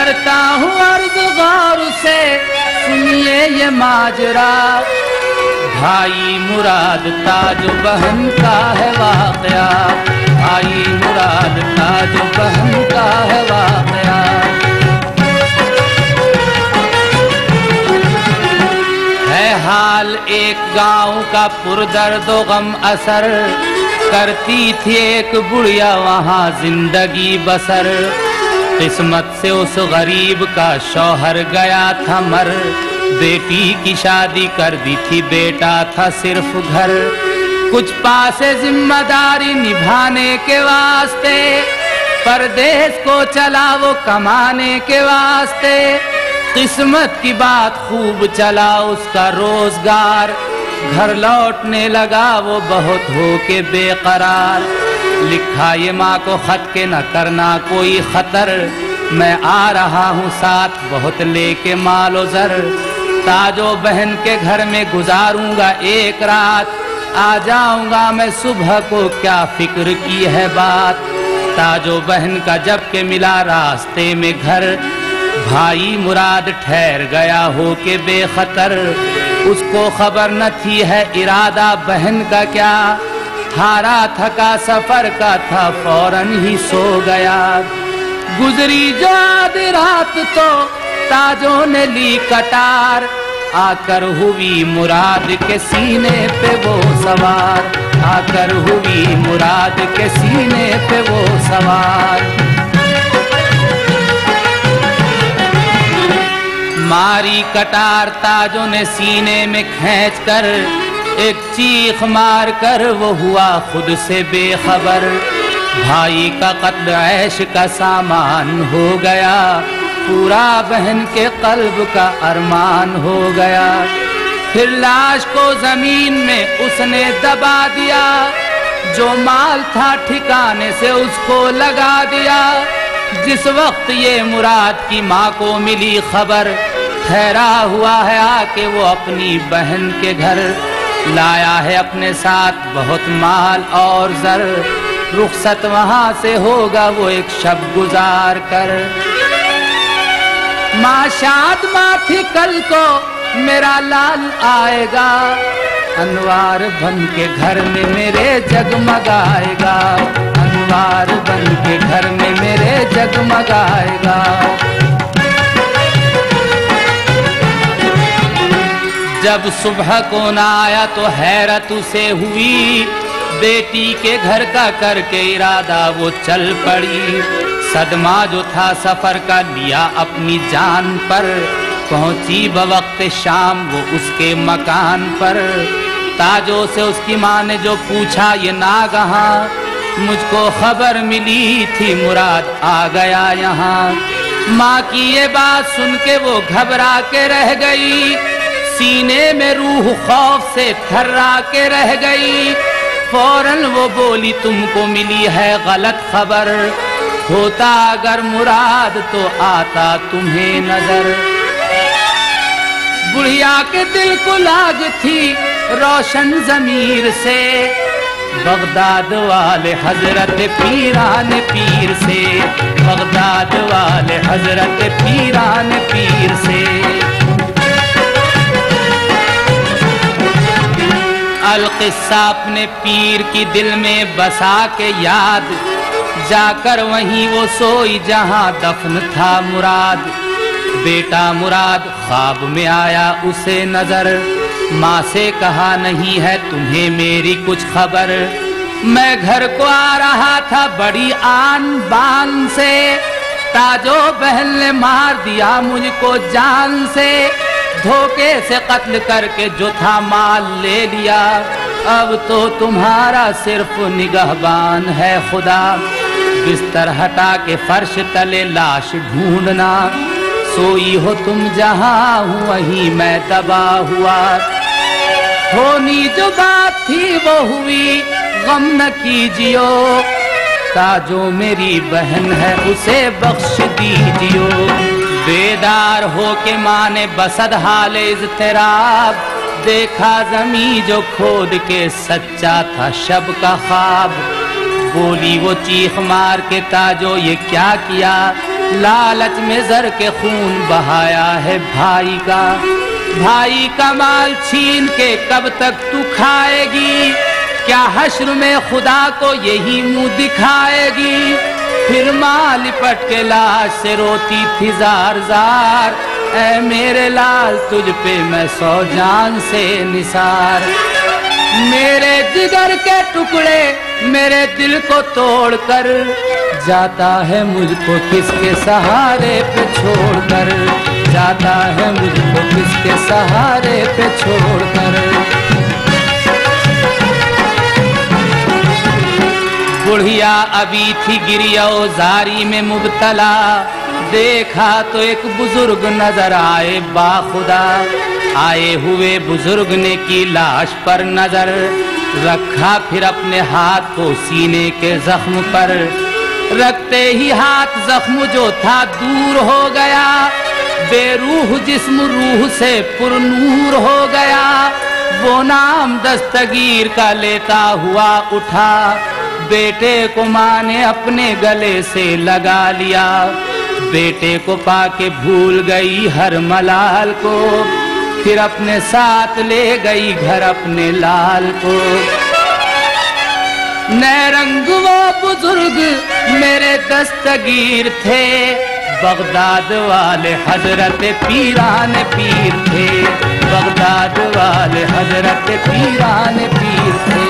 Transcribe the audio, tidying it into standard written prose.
کرتا ہوں عرض غور سے سنیے یہ ماجرا، بھائی مراد تاج و بہن کا ہے واقعہ، بھائی مراد تاج و بہن کا ہے واقعہ۔ ہے حال ایک گاؤں کا پردرد و غم اثر، کرتی تھی ایک بڑھیا وہاں زندگی بسر، قسمت سے اس غریب کا شوہر گیا تھا مر، بیٹی کی شادی کر دی تھی بیٹا تھا صرف گھر، کچھ پاسے ذمہ داری نبھانے کے واسطے، پردیس کو چلا وہ کمانے کے واسطے، قسمت کی بات خوب چلا اس کا روزگار، گھر لوٹنے لگا وہ بہت ہو کے بے قرار، لکھا یہ ماں کو خط کے نہ کرنا کوئی خطر، میں آ رہا ہوں ساتھ بہت لے کے مال و زر، تاج و بہن کے گھر میں گزاروں گا ایک رات، آ جاؤں گا میں صبح کو کیا فکر کی ہے بات، تاج و بہن کا جب کہ ملا راستے میں گھر، بھائی مراد ٹھہر گیا ہو کے بے خطر، اس کو خبر نہ تھی ہے ارادہ بہن کا کیا، ہارا تھکا سفر کا تھا فوراً ہی سو گیا، گزری جو آدھی رات تو تاجوں نے لی کٹار، آ کر ہوئی مراد کے سینے پہ وہ سوار، آ کر ہوئی مراد کے سینے پہ وہ سوار، ماری کٹار تاجوں نے سینے میں کھینچ کر، ایک چیخ مار کر وہ ہوا خود سے بے خبر، بھائی کا قتل عیش کا سامان ہو گیا، پورا بہن کے قلب کا ارمان ہو گیا، پھر لاش کو زمین میں اس نے دبا دیا، جو مال تھا ٹھکانے سے اس کو لگا دیا، جس وقت یہ مراد کی ماں کو ملی خبر، ٹھہرا ہوا ہے آ کے وہ اپنی بہن کے گھر، لایا ہے اپنے ساتھ بہت مال اور زر، رخصت وہاں سے ہوگا وہ ایک شب گزار کر، ماں شاد ماں تھی کل کو میرا لال آئے گا، انوار بن کے گھر میں میرے جگمگائے گا، انوار بن کے گھر میں میرے جگمگائے گا، جب صبح کو نہ آیا تو حیرت اسے ہوئی، بیٹی کے گھر کا کر کے ارادہ وہ چل پڑی، صدمہ جو تھا سفر کا لیا اپنی جان پر، پہنچی بوقت شام وہ اس کے مکان پر، تاجوں سے اس کی ماں نے جو پوچھا یہ ناگہاں، مجھ کو خبر ملی تھی مراد آ گیا یہاں، ماں کی یہ بات سن کے وہ گھبرا کے رہ گئی، سینے میں روح خوف سے تھرا کے رہ گئی، فوراً وہ بولی تم کو ملی ہے غلط خبر، ہوتا اگر مراد تو آتا تمہیں نظر، بڑھیا کے دل کو لاگ تھی روشن ضمیر سے، بغداد والے حضرت پیران پیر سے، بغداد والے حضرت پیران پیر سے، القصہ اپنے پیر کی دل میں بسا کے یاد، جا کر وہیں وہ سوئی جہاں دفن تھا مراد، بیٹا مراد خواب میں آیا اسے نظر، ماں سے کہا نہیں ہے تمہیں میری کچھ خبر، میں گھر کو آ رہا تھا بڑی آن بان سے، تاجو بہن نے مار دیا مجھ کو جان سے، دھوکے سے قتل کر کے جو تھا مال لے لیا، اب تو تمہارا صرف نگہبان ہے خدا، بستر ہٹا کے فرش تلے لاش ڈھونڈنا، سوئی ہو تم جہاں ہوں وہیں میں دبا ہوا، ہونی جو بات تھی وہ ہوئی غم نہ کیجیو، تاجو میری بہن ہے اسے بخش دیجیو، بیدار ہو کے ماں نے بسد حال اضطراب، دیکھا زمین جو کھود کے سچا تھا شب کا خواب، بولی وہ چیخ مار کے تاجو یہ کیا کیا، لالچ میں زر کے خون بہایا ہے بھائی کا مال چھین کے کب تک تو کھائے گی؟ کیا حشر میں خدا کو یہی منہ دکھائے گی؟ پھر ماں لپٹ کے لاش سے روتی تھی زار زار، اے میرے لال تجھ پہ میں 100 جان سے نثار۔ میرے جگر کے ٹکڑے میرے دل کو توڑ کر جاتا ہے مجھ کو کس کے سہارے پہ چھوڑ کر، جاتا ہے مجھ کو کس کے سہارے پہ چھوڑ کر۔ بڑھیا ابھی تھی گریہ و زاری میں مبتلا، دیکھا تو ایک بزرگ نظر آئے باخدا، آئے ہوئے بزرگ نے کی لاش پر نظر، رکھا پھر اپنے ہاتھ کو سینے کے زخم پر، رکھتے ہی ہاتھ زخم جو تھا دور ہو گیا، بے روح جسم روح سے پر نور ہو گیا، وہ نام دستگیر کا لیتا ہوا اٹھا، بیٹے کو ماں نے اپنے گلے سے لگا لیا، بیٹے کو پا کے بھول گئی ہر ملال کو، پھر اپنے ساتھ لے گئی گھر اپنے لال کو۔ نئے رنگ وہ بزرگ میرے دستگیر تھے، بغداد والے حضرت پیران پیر تھے، بغداد والے حضرت پیران پیر تھے۔